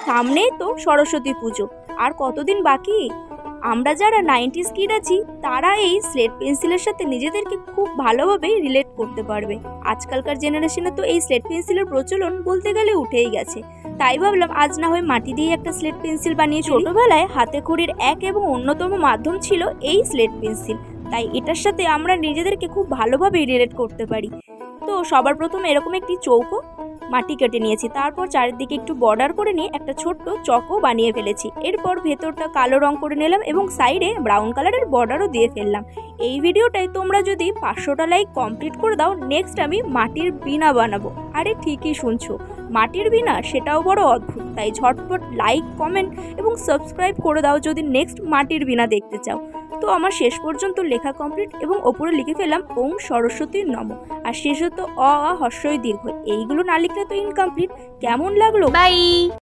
সামনেই তো সরস্বতী পুজো, আর কতদিন বাকি। আমরা যারা 90s কিড আছি তারা এই স্লেট পেন্সিলের সাথে নিজেদেরকে খুব ভালোভাবে রিলেট করতে পারবে। আজকালকার জেনারেশনে তো এই স্লেট পেন্সিলের প্রচলন বলতে গেলে উঠেই গেছে, তাই ভাবলাম আজ না হয় মাটি দিয়ে একটা স্লেট পেন্সিল বানিয়ে। ছোটবেলায় হাতে খড়ির এক এবং অন্যতম মাধ্যম ছিল এই স্লেট পেন্সিল, তাই এটার সাথে আমরা নিজেদেরকে খুব ভালোভাবে রিলেট করতে পারি। তো সবার প্রথমে এরকম একটি চৌকো মাটি কেটে নিয়েছি, তারপর চারিদিকে একটু বর্ডার করে নিয়ে একটা ছোট্ট চকও বানিয়ে ফেলেছি। এরপর ভেতরটা কালো রং করে নিলাম এবং সাইডে ব্রাউন কালারের বর্ডারও দিয়ে ফেললাম। এই ভিডিওটাই তোমরা যদি 500টা লাইক কমপ্লিট করে দাও, নেক্সট আমি মাটির বীণা বানাবো। আরে ঠিকই শুনছো, মাটির বীণা, সেটাও বড় অদ্ভুত। তাই ঝটপট লাইক, কমেন্ট এবং সাবস্ক্রাইব করে দাও যদি নেক্সট মাটির বীণা দেখতে চাও। তো আমার শেষ পর্যন্ত লেখা কমপ্লিট এবং ওপরে লিখে ফেললাম ওম সরস্বতী নম, আর শেষ হতো অ আ হ্রস্বই দীর্ঘ। এইগুলো না লিখলে তো ইনকমপ্লিট। কেমন লাগলো? বাই।